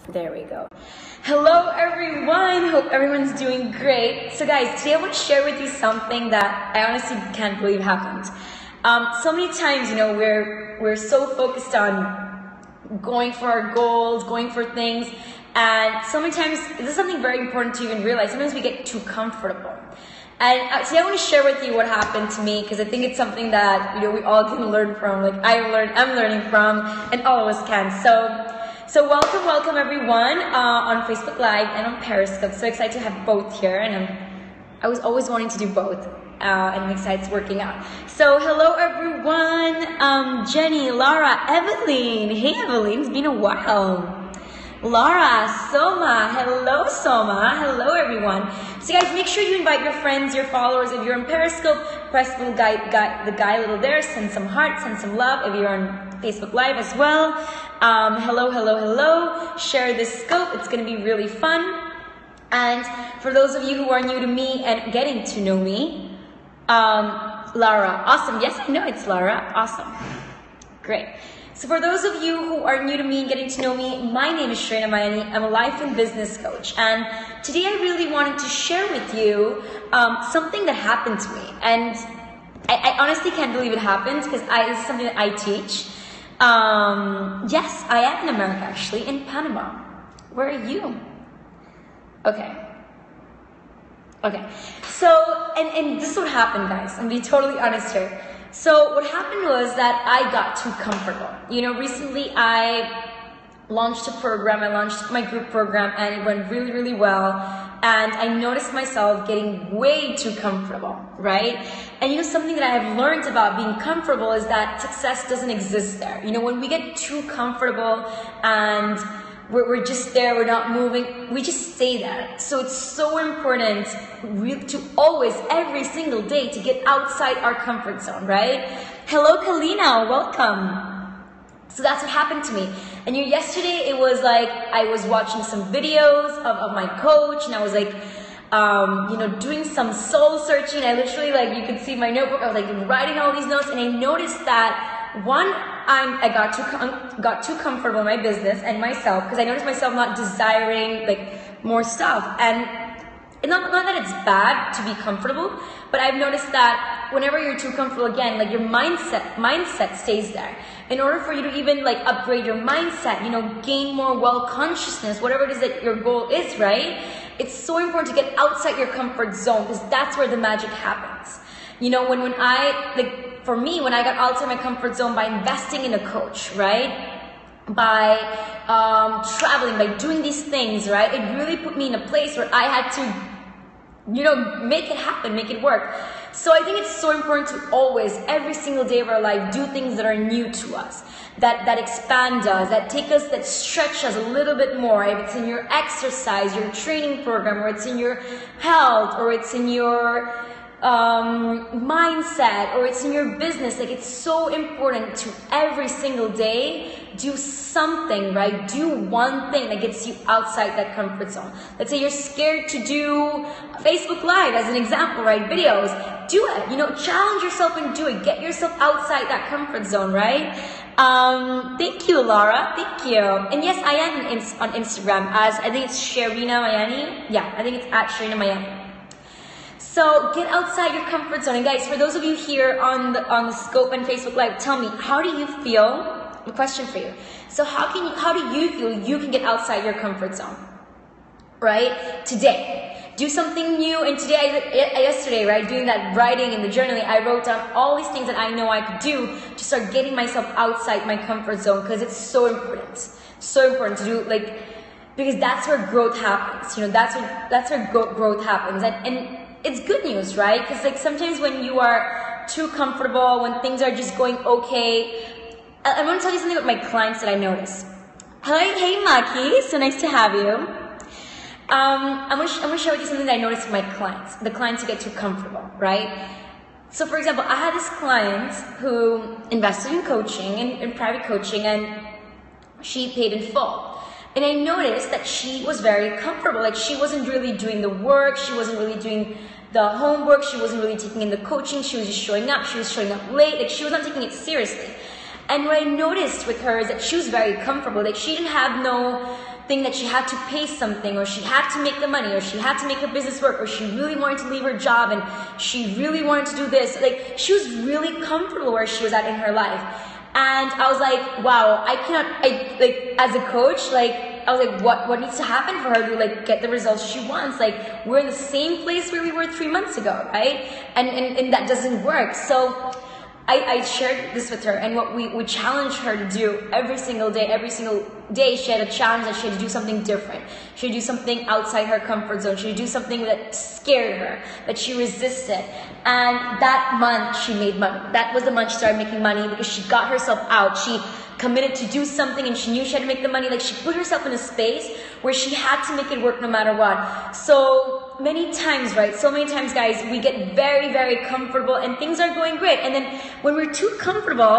There we go. Hello everyone, hope everyone's doing great. So guys, today I want to share with you something that I honestly can't believe happened. So many times, we're so focused on going for our goals, going for things, and so many times, this is something very important to even realize, sometimes we get too comfortable. And today I want to share with you what happened to me, because I think it's something that, we all can learn from, like I'm learning from, and all of us can. So welcome everyone on Facebook Live and on Periscope. So excited to have both here, and I was always wanting to do both, and I'm excited it's working out. So hello everyone, Jenny, Laura, Evelyn. Hey Evelyn, it's been a while. Laura, Soma, hello everyone. So guys, make sure you invite your friends, your followers. If you're on Periscope, press the guy little there, send some hearts, send some love. If you're on Facebook Live as well, hello, share this scope, it's gonna be really fun. And for those of you who are new to me and getting to know me, Laura, awesome, yes, I know it's Laura, awesome, great. So for those of you who are new to me and getting to know me, my name is Shrina Mayani. I'm a life and business coach. And today I really wanted to share with you something that happened to me. And I honestly can't believe it happened, because this is something that I teach. Yes, I am in America actually, in Panama. Where are you? Okay. So, and this is what happened, guys. I'm being totally honest here. So what happened was that I got too comfortable. Recently I launched a program, I launched my group program, and it went really, really well. And I noticed myself getting way too comfortable, right? And something that I have learned about being comfortable is that success doesn't exist there. When we get too comfortable and we're just there, we're not moving, we just stay there. So it's so important to always, every single day, to get outside our comfort zone, right? Hello, Kalina, welcome. So that's what happened to me. And yesterday, it was like, I was watching some videos of my coach, and I was like, doing some soul searching. I literally, you could see my notebook, I was writing all these notes, and I noticed that I got too comfortable in my business and myself, because I noticed myself not desiring more stuff. And not that it's bad to be comfortable, but I've noticed that whenever you're too comfortable, again, your mindset stays there. In order for you to even upgrade your mindset, gain more consciousness, whatever it is that your goal is, right? It's so important to get outside your comfort zone, because that's where the magic happens. For me, when I got outside my comfort zone by investing in a coach, right? By traveling, by doing these things, right? It really put me in a place where I had to, make it happen, make it work. So I think it's so important to always, every single day of our life, do things that are new to us, that expand us, that stretch us a little bit more. If it's in your exercise, your training program, or it's in your health, or it's in your mindset, or it's in your business, it's so important to every single day do something, right? Do one thing that gets you outside that comfort zone. Let's say you're scared to do Facebook Live as an example, right? Videos, do it, challenge yourself and do it. Get yourself outside that comfort zone, right? Thank you, Laura, thank you. And yes, I am on Instagram as, I think it's Shrina Mayani. Yeah, I think it's at Shrina Mayani. So get outside your comfort zone. And guys, for those of you here on the Scope and Facebook Live, tell me, how do you feel? A question for you. So how do you feel you can get outside your comfort zone? Right? Today. Do something new. And yesterday, right, doing that writing and the journaling, I wrote down all these things that I know I could do to start getting myself outside my comfort zone, because it's so important. So important to do, because that's where growth happens. That's where growth happens. And it's good news, right? Because sometimes when you are too comfortable, when things are just going okay, I want to tell you something about my clients that I notice. Hey Maki, so nice to have you. I'm going to share with you something that I noticed with my clients, the clients who get too comfortable, right? So for example, I had this client who invested in coaching, in private coaching, and she paid in full. And I noticed that she was very comfortable. She wasn't really doing the work. She wasn't really doing the homework. She wasn't really taking in the coaching. She was just showing up. She was showing up late. She was not taking it seriously. And what I noticed with her is that she was very comfortable. She didn't have think that she had to pay something, or she had to make the money, or she had to make her business work, or she really wanted to leave her job and she really wanted to do this. Like, she was really comfortable where she was at in her life. And I was like, wow, as a coach, I was like, what needs to happen for her to get the results she wants? Like, we're in the same place where we were 3 months ago, right? And that doesn't work. So I shared this with her, and what we challenged her to do every single day, she had a challenge that she had to do something different. She had to do something outside her comfort zone. She had to do something that scared her, that she resisted. And that month she made money. That was the month she started making money, because she got herself out. She committed to do something, and she knew she had to make the money. Like, she put herself in a space where she had to make it work no matter what. So many times, right? So many times, guys, we get very, very comfortable and things are going great. And then when we're too comfortable,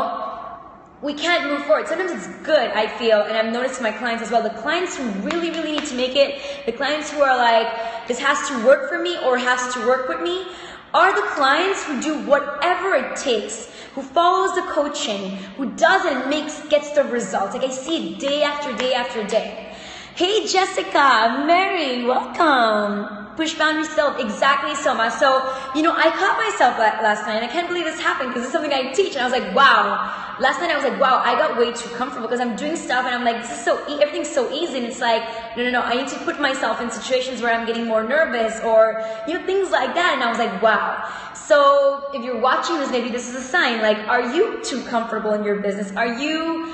we can't move forward. Sometimes it's good, I feel, and I've noticed my clients as well, the clients who really, really need to make it, the clients who are like, this has to work for me or has to work with me, are the clients who do whatever it takes, who follows the coaching, who does it and gets the results. Like, I see it day after day after day. Hey Jessica, Mary, welcome. Push boundaries self, exactly, Soma. So, I caught myself last night, and I can't believe this happened, because it's something I teach, and I was like, wow. Last night I was like, wow, I got way too comfortable, because I'm doing stuff, and I'm like, this is everything's so easy, and it's like, no, I need to put myself in situations where I'm getting more nervous, or, things like that, and I was like, wow. So, if you're watching this, maybe this is a sign, like, are you too comfortable in your business? Are you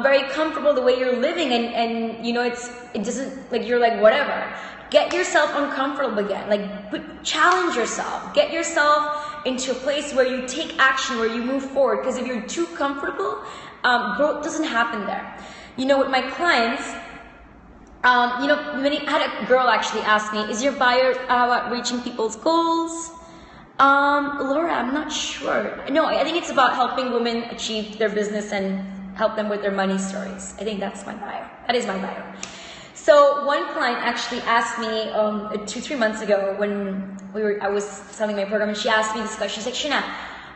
very comfortable the way you're living, and it doesn't, like, you're like, whatever. Get yourself uncomfortable again. Challenge yourself. Get yourself into a place where you take action, where you move forward. Because if you're too comfortable, growth doesn't happen there. With my clients, I had a girl actually ask me, is your buyer reaching people's goals? Laura, I'm not sure. No, I think it's about helping women achieve their business and help them with their money stories. I think that's my bio. That is my bio. So one client actually asked me 2-3 months ago when I was selling my program, and she asked me this question. She's like, Shana,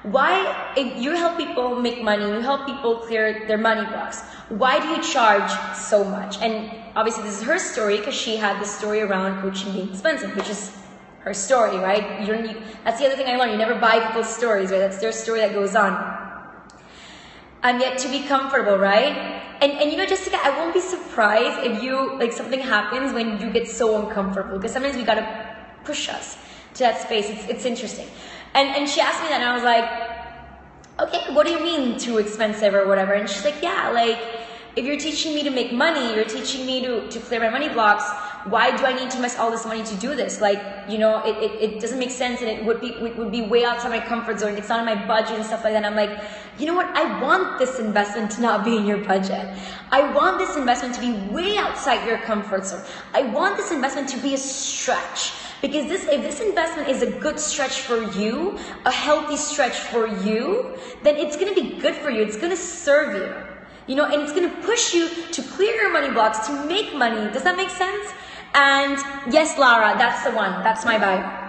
why, if you help people make money, you help people clear their money blocks, why do you charge so much? And obviously this is her story, because she had the story around coaching being expensive, which is her story, right? That's the other thing I learned. You never buy people's stories, right? That's their story that goes on. I'm yet to be comfortable, right? And Jessica, I won't be surprised if something happens when you get so uncomfortable, because sometimes we gotta push us to that space. It's interesting. And she asked me that, and I was like, okay, what do you mean too expensive or whatever? And she's like, yeah, if you're teaching me to make money, you're teaching me to clear my money blocks, why do I need to invest all this money to do this? It doesn't make sense, and it would be way outside my comfort zone. It's not in my budget and stuff like that. And I'm like, you know what? I want this investment to not be in your budget. I want this investment to be way outside your comfort zone. I want this investment to be a stretch. Because if this investment is a good stretch for you, a healthy stretch for you, then it's going to be good for you. It's going to serve you. And it's going to push you to clear your money blocks, to make money. Does that make sense? And yes, Lara, that's the one. That's my bio.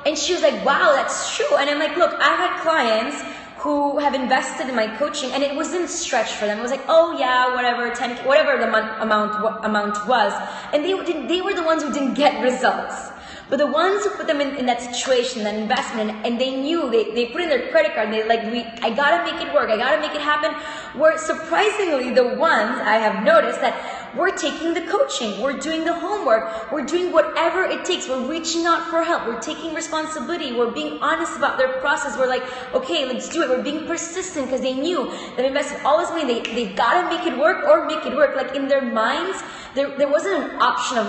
And she was like, wow, that's true. And I'm like, look, I've had clients who have invested in my coaching, and it wasn't a stretch for them. It was like, oh yeah, whatever, 10, whatever the amount was. And they were the ones who didn't get results. But the ones who put them in that situation, that investment, and they knew, they put in their credit card, I gotta make it work, I gotta make it happen, were surprisingly the ones I have noticed that we're taking the coaching, we're doing the homework, we're doing whatever it takes, we're reaching out for help, we're taking responsibility, we're being honest about their process, we're like, okay, let's do it, we're being persistent, because they knew that invested all this money, they gotta make it work or make it work. In their minds, there wasn't an option of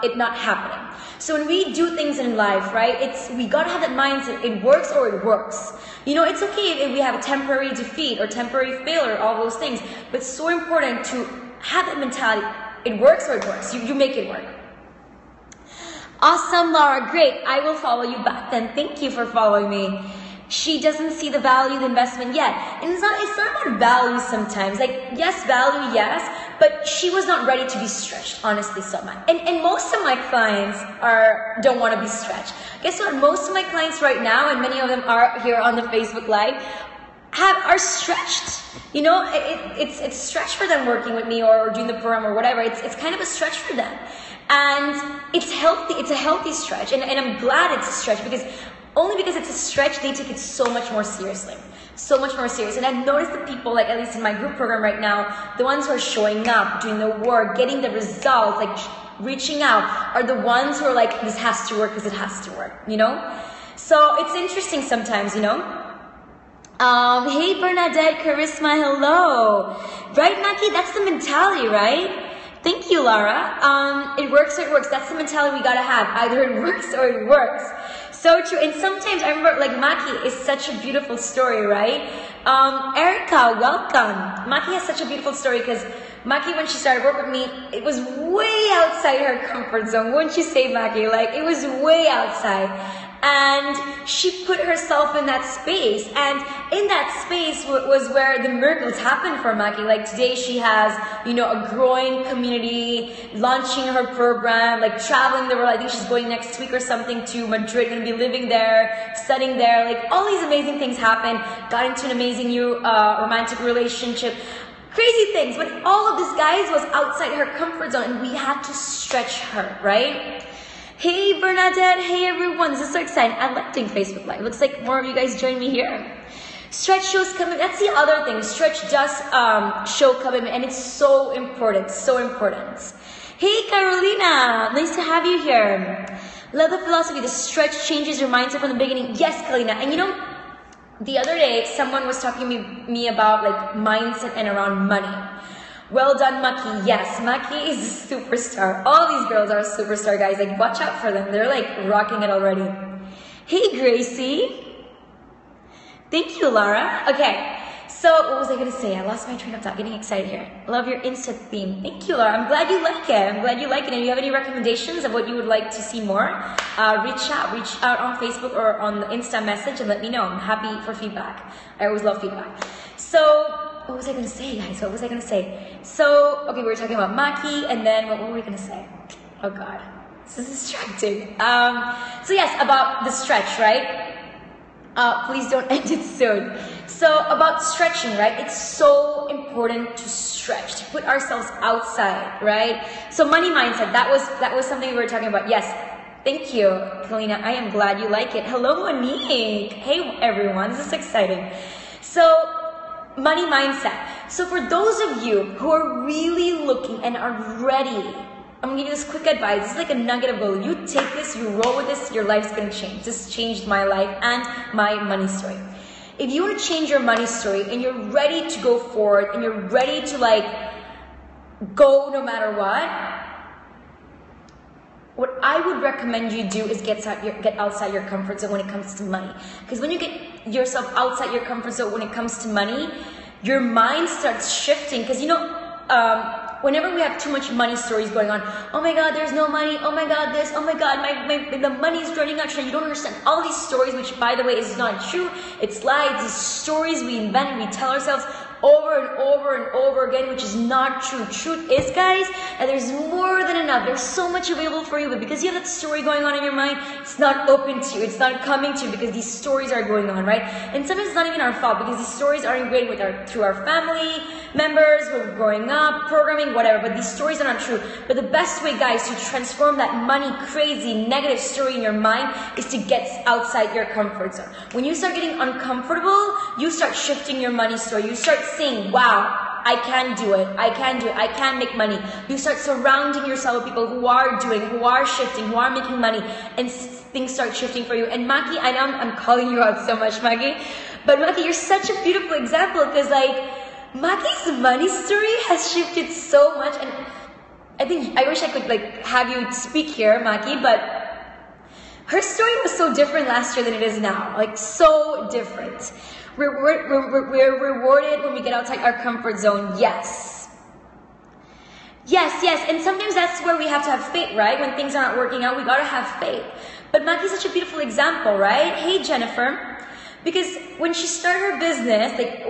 it not happening. So when we do things in life, right, we gotta have that mindset, it works or it works. It's okay if we have a temporary defeat or temporary failure, all those things, but it's so important to have that mentality. It works or it works. You make it work. Awesome, Laura. Great. I will follow you back then. Thank you for following me. She doesn't see the value of the investment yet. And it's not about value sometimes. Yes, value, yes, but she was not ready to be stretched, honestly, so much. And most of my clients don't want to be stretched. Guess what? Most of my clients right now, and many of them are here on the Facebook Live, are stretched. You know, it's a stretch for them working with me or doing the program or whatever. It's kind of a stretch for them. And it's healthy. It's a healthy stretch. And I'm glad it's a stretch because it's a stretch, they take it so much more seriously. So much more serious. And I've noticed the people, like at least in my group program right now, the ones who are showing up, doing the work, getting the results, like reaching out, are the ones who are like, this has to work because it has to work, you know? So it's interesting sometimes, you know? Hey Bernadette, Charisma, hello. Right, Maki? That's the mentality, right? Thank you, Lara. It works or it works. That's the mentality we gotta have. Either it works or it works. So true. And sometimes I remember, like, Maki is such a beautiful story, right? Erica, welcome. Maki has such a beautiful story because Maki, when she started working with me, it was way outside her comfort zone. Wouldn't you say, Maki? Like, it was way outside. And she put herself in that space. And in that space was where the miracles happened for Maki. Like today she has, you know, a growing community, launching her program, like traveling the world. I think she's going next week or something to Madrid, going to be living there, studying there. Like all these amazing things happened. Got into an amazing new romantic relationship. Crazy things. But all of this, guys, was outside her comfort zone. And we had to stretch her, right? Hey Bernadette, hey everyone, this is so exciting. I love doing Facebook Live. Looks like more of you guys join me here. Stretch shows commitment. That's the other thing. Stretch does show commitment, and it's so important, so important. Hey Carolina, nice to have you here. Love the philosophy. The stretch changes your mindset from the beginning. Yes, Kalina. And you know, the other day, someone was talking to me about like mindset and around money. Well done, Maki. Yes, Maki is a superstar. All these girls are a superstar, guys. Like, watch out for them. They're like rocking it already. Hey, Gracie. Thank you, Lara. Okay, so what was I going to say? I lost my train of thought. Getting excited here. Love your Insta theme. Thank you, Lara. I'm glad you like it. I'm glad you like it. And if you have any recommendations of what you would like to see more, reach out on Facebook or on the Insta message and let me know. I'm happy for feedback. I always love feedback. So, what was I going to say, guys? What was I going to say? So, okay, we were talking about Maki, and then what were we going to say? Oh, God. This is distracting. So, yes, about the stretch, right? Please don't end it soon. So, about stretching, right? It's so important to stretch, to put ourselves outside, right? So, money mindset, that was something we were talking about. Yes. Thank you, Kalina. I am glad you like it. Hello, Monique. Hey, everyone. This is exciting. So, money mindset. So for those of you who are really looking and are ready, I'm gonna give you this quick advice. This is like a nugget of gold. You take this, you roll with this, your life's gonna change. This changed my life and my money story. If you want to change your money story and you're ready to go forward and you're ready to like go no matter what I would recommend you do is get outside your comfort zone when it comes to money. Because when you get yourself outside your comfort zone when it comes to money, your mind starts shifting. Because you know, whenever we have too much money stories going on, oh my God, there's no money, oh my God, this, oh my God, the money's running out, you don't understand all these stories, which by the way is not true, it's lies, these stories we invent and we tell ourselves over and over and over again, which is not true. Truth is, guys, and there's more than enough. There's so much available for you, but because you have that story going on in your mind, it's not open to you. It's not coming to you because these stories are going on, right? And sometimes it's not even our fault because these stories are ingrained through our family members, who are growing up, programming, whatever, but these stories are not true. But the best way, guys, to transform that money crazy negative story in your mind is to get outside your comfort zone. When you start getting uncomfortable, you start shifting your money story. You start saying, wow, I can do it. I can do it. I can make money. You start surrounding yourself with people who are doing, who are shifting, who are making money, and things start shifting for you. And Maki, I know I'm calling you out so much, Maki, but Maki, you're such a beautiful example because like, Maki's money story has shifted so much, and I wish I could like have you speak here, Maki, but her story was so different last year than it is now, like so different. We're rewarded when we get outside our comfort zone, yes. Yes, and sometimes that's where we have to have faith, right? When things aren't working out, we gotta have faith. But Maki's such a beautiful example, right? Hey, Jennifer. Because when she started her business, like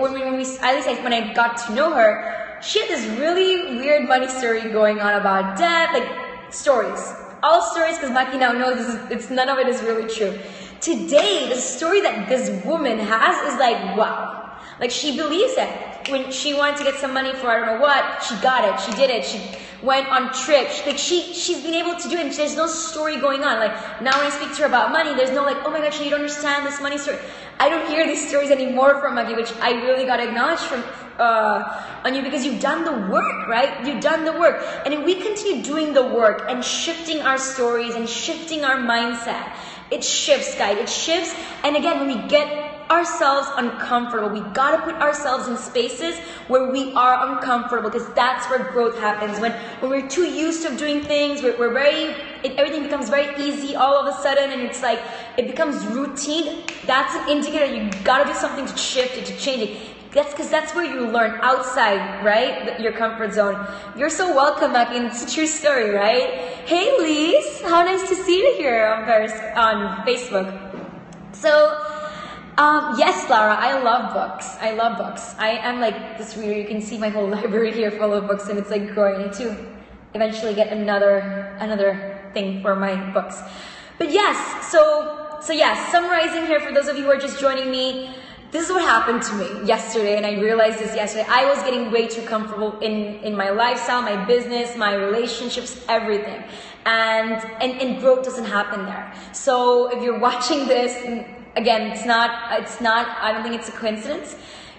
when I got to know her, she had this really weird money story going on about debt, like stories. All stories, because Maki now knows none of it is really true. Today, the story that this woman has is like, wow. Like she believes it. when she wanted to get some money for I don't know what, she got it, she did it, she went on trips, like she's been able to do it, and there's no story going on. Like now when I speak to her about money, there's no like, oh my gosh, you don't understand this money story. I don't hear these stories anymore from Maggie, which I really got to acknowledge from on you, because you've done the work, right? You've done the work. And if we continue doing the work and shifting our stories and shifting our mindset, it shifts, guys. It shifts. And again, when we get ourselves uncomfortable, we got to put ourselves in spaces where we are uncomfortable, because that's where growth happens. When we're too used to doing things, everything becomes very easy all of a sudden, and it's like it becomes routine. That's an indicator you got to do something to shift it, to change it. That's where you learn, outside, right? Your comfort zone. You're so welcome, Maki, and it's a true story, right? Hey, Lise, how nice to see you here on Facebook. So, yes, Lara, I love books. I love books. I am like this reader. You can see my whole library here full of books, and it's like growing. I need to eventually get another thing for my books. But yes, so yes, summarizing here for those of you who are just joining me, this is what happened to me yesterday, and I realized this yesterday. I was getting way too comfortable in my lifestyle, my business, my relationships, everything. And growth doesn't happen there. So if you're watching this, again, it's not, I don't think it's a coincidence.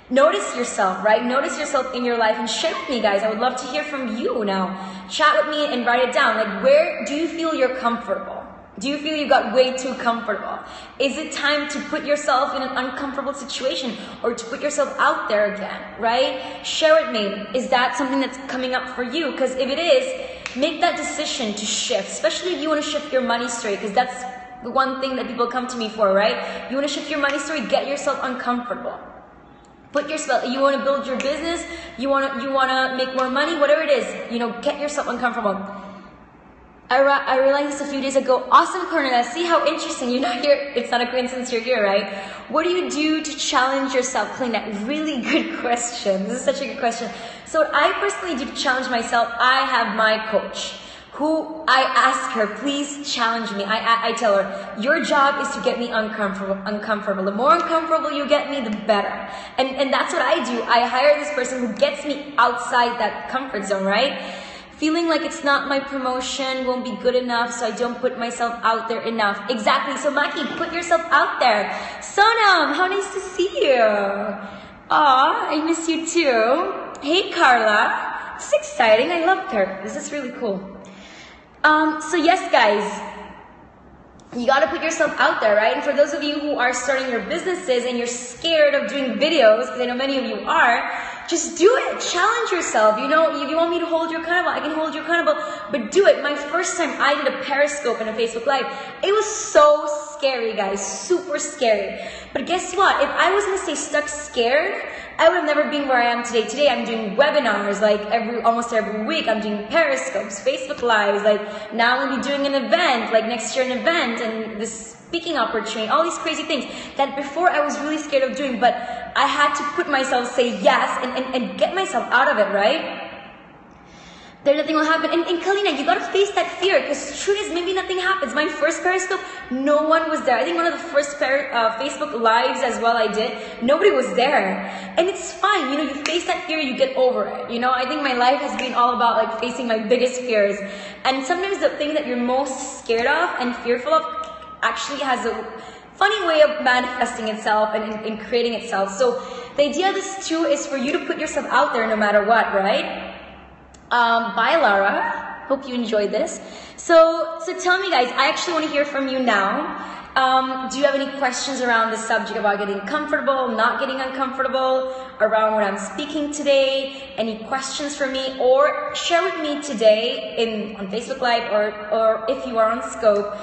Notice yourself, right? Notice yourself in your life and share with me, guys. I would love to hear from you now. Chat with me and write it down. Like, where do you feel you're comfortable? Do you feel you got way too comfortable? Is it time to put yourself in an uncomfortable situation, or to put yourself out there again, right? Share with me. Is that something that's coming up for you? Because if it is, make that decision to shift, especially if you want to shift your money story, because that's the one thing that people come to me for, right? You want to shift your money story, get yourself uncomfortable. You want to build your business, you want to make more money, whatever it is, get yourself uncomfortable. I realized this a few days ago. Awesome, Cornelia. See how interesting. You're not here. It's not a coincidence you're here, right? What do you do to challenge yourself? That really good question. This is such a good question. So what I personally do to challenge myself, I have my coach, who I ask her, please challenge me. I tell her, your job is to get me uncomfortable. The more uncomfortable you get me, the better. And that's what I do. I hire this person who gets me outside that comfort zone, right? Feeling like it's not my promotion, won't be good enough, so I don't put myself out there enough. Exactly. So Maki, put yourself out there. Sonam, how nice to see you. Aw, I miss you too. Hey Carla. This is exciting. I loved her. This is really cool. So yes, guys. You got to put yourself out there, right? And for those of you who are starting your businesses and you're scared of doing videos, because I know many of you are, just do it. Challenge yourself. If you want me to hold you accountable, I can hold you accountable, but do it. My first time I did a Periscope and a Facebook Live, it was so scary, guys. Super scary. But guess what? If I was going to stay stuck scared, I would have never been where I am today. Today I'm doing webinars like almost every week. I'm doing Periscopes, Facebook Lives. Like now I'm going to be doing an event, like next year an event, and this speaking opportunity, all these crazy things that before I was really scared of doing, but I had to put myself, say yes, and get myself out of it, right? Then nothing will happen. And Kalina, you gotta face that fear, because truth is, maybe nothing happens. My first Periscope, no one was there. I think one of the first Facebook Lives as well I did, nobody was there. And it's fine, you face that fear, you get over it. I think my life has been all about like facing my biggest fears. And sometimes the thing that you're most scared of and fearful of actually has a funny way of manifesting itself and creating itself. So the idea of this too is for you to put yourself out there no matter what, right? Bye, Lara. Hope you enjoyed this. So tell me, guys, I actually want to hear from you now. Do you have any questions around the subject about getting comfortable, not getting uncomfortable, around what I'm speaking today? Any questions for me? Or share with me today on Facebook Live or if you are on Scope,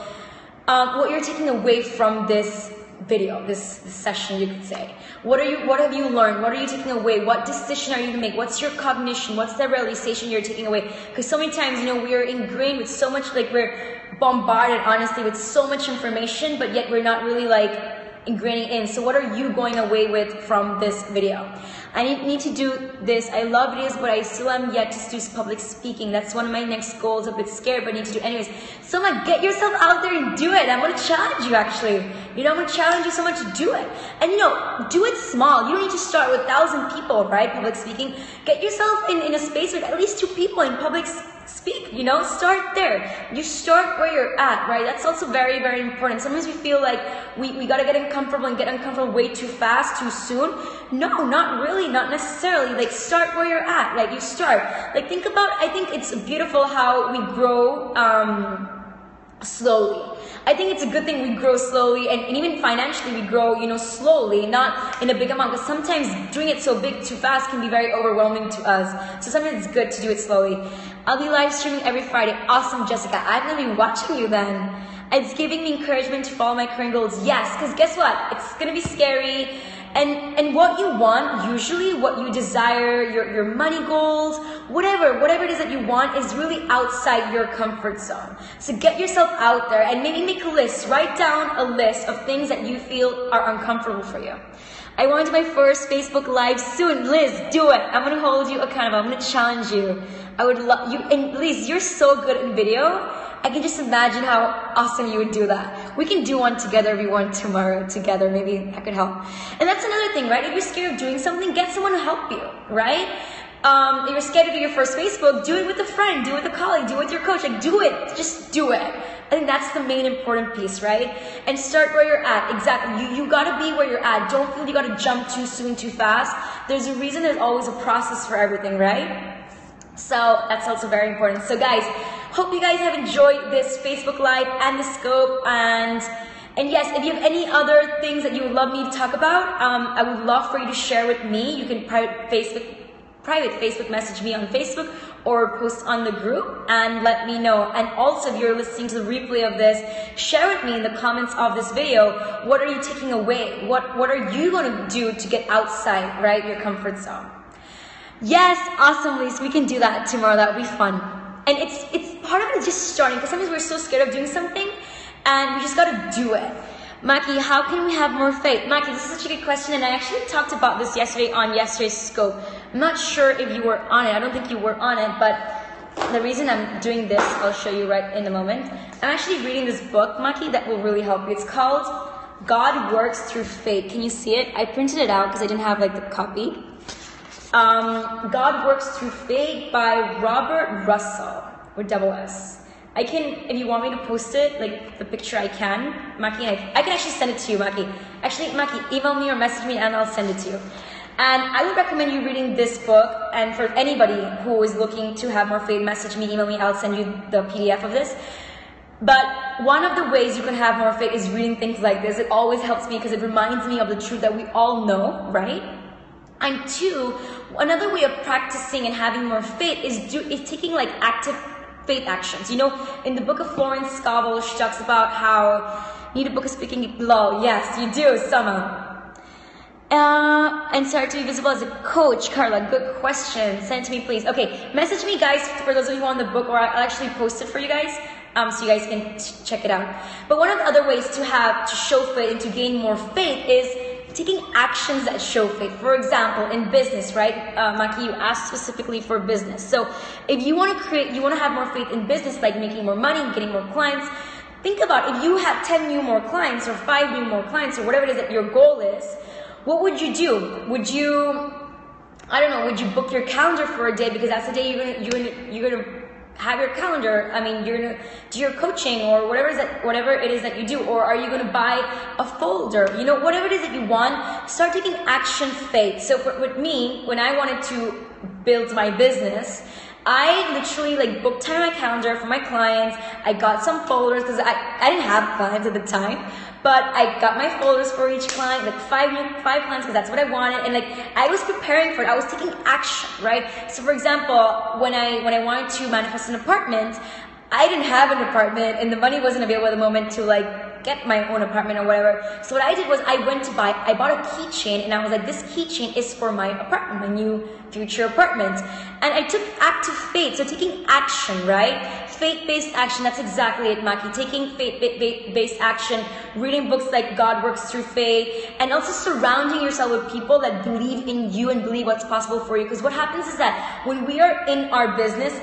what you're taking away from this video, this session, you could say. What have you learned? What are you taking away? What decision are you going to make? What's your cognition? What's the realization you're taking away? Because so many times, we are ingrained with so much, like we're bombarded, honestly, with so much information, but yet we're not really like ingraining in. So what are you going away with from this video? I need to do this. I love videos, but I still am yet to do public speaking. That's one of my next goals. I'm a bit scared, but I need to do anyways. So I'm like, get yourself out there and do it. I'm going to challenge you, actually. You know, I'm going to challenge you so much to do it. And you know, do it small. You don't need to start with 1,000 people, right? Public speaking. Get yourself in a space with at least 2 people in public speak, you know, start there. You start where you're at, right? That's also very, very important. Sometimes we feel like we gotta get uncomfortable and get uncomfortable way too fast, too soon. No, not really, not necessarily. Like, start where you're at. Like, you start. Like, think about, I think it's beautiful how we grow slowly. I think it's a good thing we grow slowly, and even financially we grow, you know, slowly, not in a big amount, because sometimes doing it so big too fast can be very overwhelming to us. So sometimes it's good to do it slowly. I'll be live streaming every Friday. Awesome, Jessica. I'm going to be watching you then. It's giving me encouragement to follow my current goals. Yes, because guess what? It's going to be scary. And what you want, usually what you desire, your money goals, whatever it is that you want is really outside your comfort zone. So get yourself out there and maybe make a list. Write down a list of things that you feel are uncomfortable for you. I want to do my first Facebook Live soon. Liz, do it. I'm going to hold you accountable. I'm going to challenge you. I would love you. And Liz, you're so good in video. I can just imagine how awesome you would do that. We can do one together if you want tomorrow together. Maybe I could help. And that's another thing, right? If you're scared of doing something, get someone to help you, right? If you're scared to do your first Facebook, do it with a friend, do it with a colleague, do it with your coach. Like, do it. Just do it. I think that's the main important piece, right? And start where you're at. Exactly. You gotta be where you're at. Don't feel you gotta jump too soon, too fast. There's a reason, there's always a process for everything, right? So that's also very important. So guys, hope you guys have enjoyed this Facebook Live and the scope. And yes, if you have any other things that you would love me to talk about, I would love for you to share with me. You can private Facebook message me on Facebook or post on the group and let me know. And also, if you're listening to the replay of this, share with me in the comments of this video, what are you taking away? What are you going to do to get outside, right, your comfort zone? Yes, awesome, Lisa. We can do that tomorrow. That would be fun. And it's part of it is just starting, because sometimes we're so scared of doing something and we just got to do it. Maki, how can we have more faith? Maki, this is such a good question, and I actually talked about this yesterday on yesterday's scope. I'm not sure if you were on it. I don't think you were on it, but the reason I'm doing this, I'll show you right in a moment. I'm actually reading this book, Maki, that will really help you. It's called God Works Through Faith. Can you see it? I printed it out because I didn't have like the copy. God Works Through Faith by Robert Russell, with double S. I can, if you want me to post it, like the picture, I can. Maki, I can actually send it to you, Maki. Actually, Maki, email me or message me and I'll send it to you. And I would recommend you reading this book. And for anybody who is looking to have more faith, message me, email me, I'll send you the PDF of this. But one of the ways you can have more faith is reading things like this. It always helps me because it reminds me of the truth that we all know, right? And two, another way of practicing and having more faith is taking like active faith actions. You know, in the book of Florence Scovel, she talks about how you need a book of speaking law. Yes, you do, Sama. And start to be visible as a coach. Carla, good question. Send it to me, please. Okay, message me, guys, for those of you who want the book, or I'll actually post it for you guys. So you guys can check it out. But one of the other ways to show faith and to gain more faith is taking actions that show faith. For example, in business, right? Maki, you asked specifically for business. So if you want to have more faith in business, like making more money, getting more clients, think about if you have 10 new more clients or 5 new more clients or whatever it is that your goal is, what would you do? Would you, I don't know, would you book your calendar for a day because that's the day you're gonna have your calendar? I mean, you're gonna do your coaching or whatever it is that you do, or are you gonna buy a folder? You know, whatever it is that you want, start taking action faith. So with me, when I wanted to build my business, I literally like booked time on my calendar for my clients. I got some folders because I didn't have clients at the time, but I got my folders for each client, like five clients, because that's what I wanted. And like I was preparing for it. I was taking action, right? So for example, when I wanted to manifest an apartment, I didn't have an apartment and the money wasn't available at the moment to like get my own apartment or whatever. So what I did was I bought a keychain, and I was like, this keychain is for my apartment, my new future apartment. And I took active faith, so taking action, right? Faith-based action, that's exactly it, Maki. Taking faith-based action, reading books like God Works Through Faith, and also surrounding yourself with people that believe in you and believe what's possible for you. Because what happens is that when we are in our business,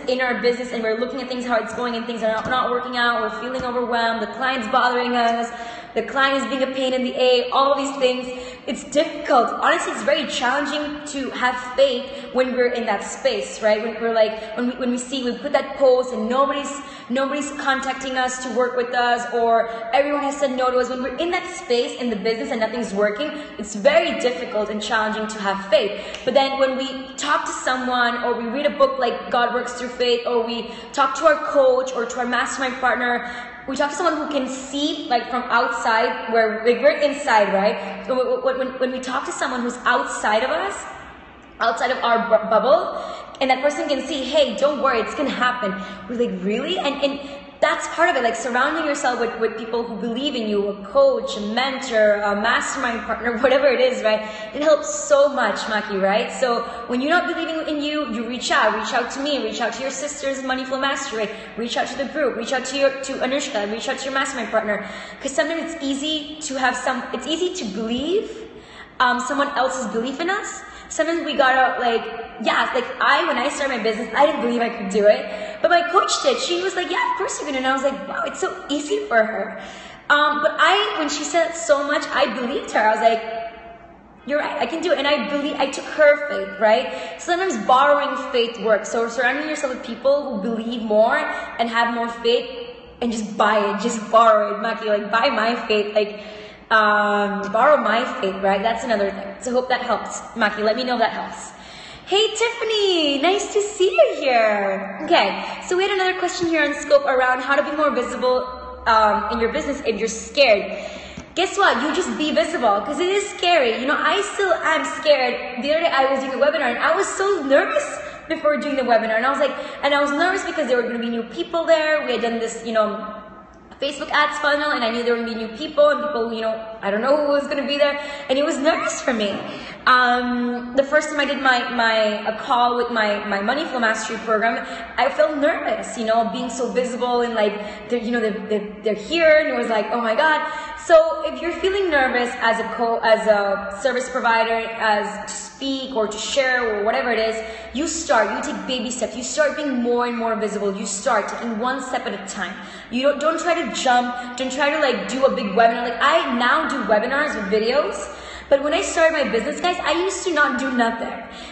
and we're looking at things, how it's going, and things are not working out, we're feeling overwhelmed, the client's bothering us, the client is being a pain in the A, all of these things, it's difficult. Honestly, it's very challenging to have faith when we're in that space, right? When we're like, when we put that post and nobody's contacting us to work with us, or everyone has said no to us. When we're in that space in the business and nothing's working, it's very difficult and challenging to have faith. But then when we talk to someone, or we read a book like God Works Through Faith, or we talk to our coach or to our mastermind partner, we talk to someone who can see like from outside, where like, we're inside, right? When we talk to someone who's outside of us, outside of our bubble, and that person can see, hey, don't worry, it's gonna happen. We're like, really? And that's part of it, like surrounding yourself with people who believe in you, a coach, a mentor, a mastermind partner, whatever it is, right? It helps so much, Maki, right? So when you're not believing in you, you reach out to me, reach out to your sisters in Money Flow Mastery, right? Reach out to the group, reach out to Anushka, reach out to your mastermind partner. Because sometimes it's easy to believe someone else's belief in us. Sometimes we gotta when I started my business, I didn't believe I could do it, but my coach did. She was like, yeah, of course you can. And I was like, wow, it's so easy for her. But when she said so much, I believed her. I was like, you're right, I can do it. And I took her faith, right? Sometimes borrowing faith works. So surrounding yourself with people who believe more and have more faith, and just buy it, just borrow it, Maki, like buy my faith, borrow my faith, right? That's another thing. So hope that helps. Maki, let me know if that helps. Hey Tiffany, nice to see you here. Okay, so we had another question here on Scope around how to be more visible in your business if you're scared. Guess what? You just be visible, because it is scary. You know, I still am scared. The other day I was doing a webinar and I was so nervous before doing the webinar, and I was nervous because there were going to be new people there. We had done this, Facebook ads funnel, and I knew there would be new people, and people, I don't know who was going to be there, and it was nervous for me. The first time I did a call with my Money Flow Mastery program, I felt nervous, being so visible, and they're here, and it was like, oh my God. So if you're feeling nervous as a service provider, as to speak or to share or whatever it is, you take baby steps. You start being more and more visible. You start taking one step at a time. You don't try to jump. Don't try to do a big webinar. Like, I now do webinars with videos. But when I started my business, guys, I used to not do nothing.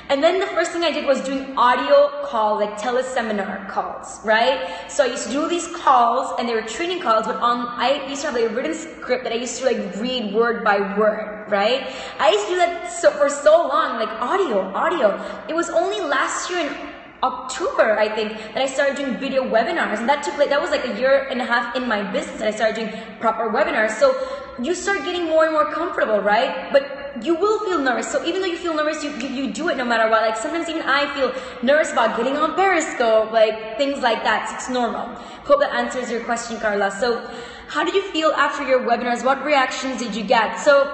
And then the first thing I did was doing audio calls, like teleseminar calls, right? So I used to do these calls, and they were training calls, but I used to have a written script that I used to read word by word, right? I used to do that for so long, audio. It was only last year in October, I think, that I started doing video webinars, and that was like a year and a half in my business that I started doing proper webinars. So you start getting more and more comfortable, right? But you will feel nervous. So even though you feel nervous, you do it no matter what. Like, sometimes even I feel nervous about getting on Periscope, things like that. So it's normal. Hope that answers your question, Carla. So how did you feel after your webinars? What reactions did you get? So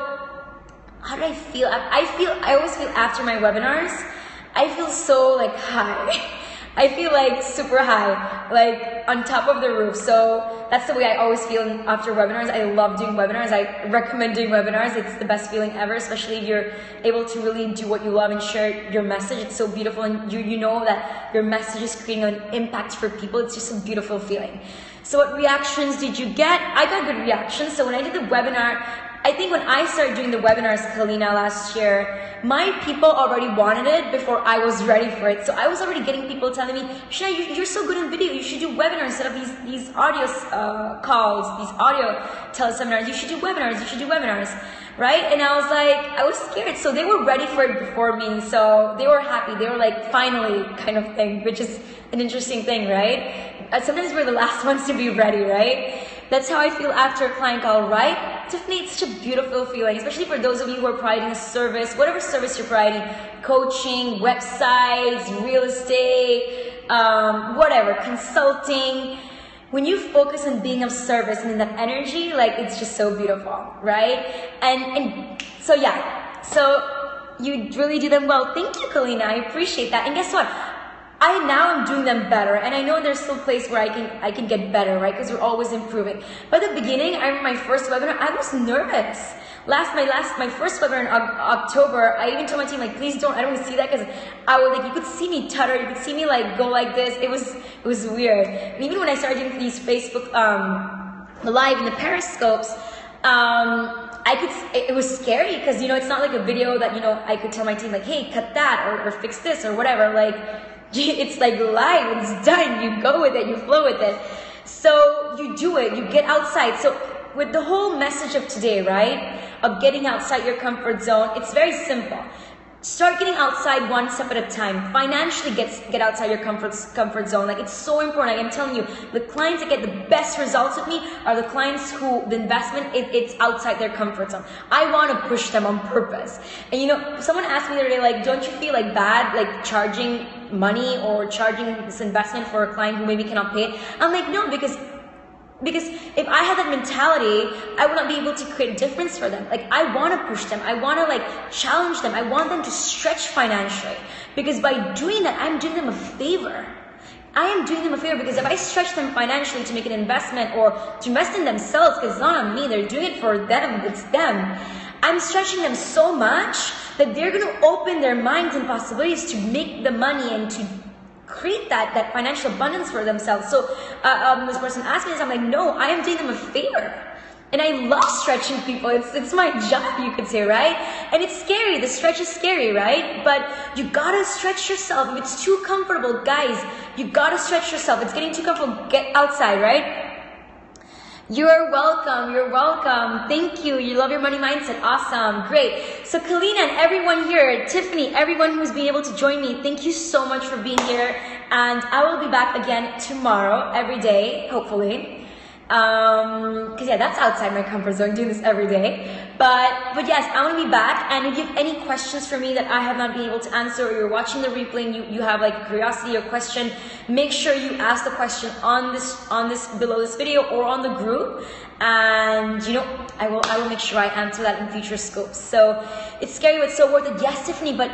how did I feel? I always feel after my webinars, I feel so high. I feel super high, on top of the roof. So that's the way I always feel after webinars. I love doing webinars. I recommend doing webinars. It's the best feeling ever, especially if you're able to really do what you love and share your message. It's so beautiful, and you know that your message is creating an impact for people. It's just a beautiful feeling. So what reactions did you get? I got good reactions. So when I did the webinar, I think when I started doing the webinars, Kalina, last year, my people already wanted it before I was ready for it. So I was already getting people telling me, Shana, you're so good in video. You should do webinars instead of these audio calls, these audio teleseminars. You should do webinars, right? And I was scared. So they were ready for it before me. So they were happy. They were finally, kind of thing, which is an interesting thing, right? Sometimes we're the last ones to be ready, right? That's how I feel after a client call, right? Tiffany, it's such a beautiful feeling, especially for those of you who are providing a service, whatever service you're providing, coaching, websites, real estate, whatever, consulting. when you focus on being of service and in that energy, like it's just so beautiful, right? And so yeah, so you really do them well. Thank you, Kalina. I appreciate that. And guess what? I now am doing them better, and I know there's still a place where I can get better, right? Because we're always improving. But at the beginning, I remember my first webinar, I was nervous. My first webinar in October, I even told my team, like, please don't, I don't want to see that, because I would, like, you could see me tutter, you could see me, like, go like this. It was weird. And even when I started doing these Facebook, the live and the periscopes, it was scary, because, you know, it's not like a video that, you know, I could tell my team, like, hey, cut that, or fix this, or whatever, like, it's like live, it's done, you go with it, you flow with it. So you do it, you get outside. So with the whole message of today, right, of getting outside your comfort zone, it's very simple. Start getting outside one step at a time. Financially get outside your comfort zone. Like, it's so important. Like, I'm telling you, the clients that get the best results with me are the clients who the investment it's outside their comfort zone. I want to push them on purpose. And you know, someone asked me the other day, like, don't you feel like bad, like charging money or charging this investment for a client who maybe cannot pay it? I'm like, no, because if I had that mentality, I would not be able to create a difference for them. Like, I want to push them. I want to, like, challenge them. I want them to stretch financially. Because by doing that, I'm doing them a favor. I am doing them a favor, because if I stretch them financially to make an investment or to invest in themselves, because it's not on me, they're doing it for them, it's them. I'm stretching them so much that they're going to open their minds and possibilities to make the money and to create that financial abundance for themselves. So this person asked me this, I'm like, no, I am doing them a favor. And I love stretching people. It's my job, you could say, right? And it's scary. The stretch is scary, right? But you gotta stretch yourself. If it's too comfortable, guys, you gotta stretch yourself. It's getting too comfortable, get outside, right? You're welcome. You're welcome. Thank you. You love your money mindset. Awesome. Great. So Kalina and everyone here, Tiffany, everyone who's been able to join me, thank you so much for being here. And I will be back again tomorrow, every day, hopefully. Cause yeah, that's outside my comfort zone, doing this every day. But yes, I want to be back. And if you have any questions for me that I have not been able to answer, or you're watching the replay and you have like a curiosity or question, make sure you ask the question on this below this video or on the group. And you know, I will make sure I answer that in future scopes. So it's scary, but it's so worth it. Yes, Tiffany, but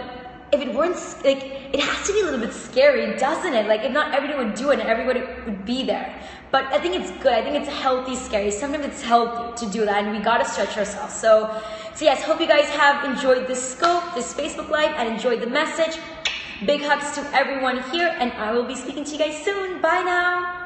if it weren't, like, it has to be a little bit scary, doesn't it? Like, if not everybody would do it and everybody would be there. But I think it's good. I think it's healthy scary. Sometimes it's healthy to do that, and we gotta stretch ourselves. So yes, hope you guys have enjoyed this scope, this Facebook Live, and enjoyed the message. Big hugs to everyone here, and I will be speaking to you guys soon. Bye now.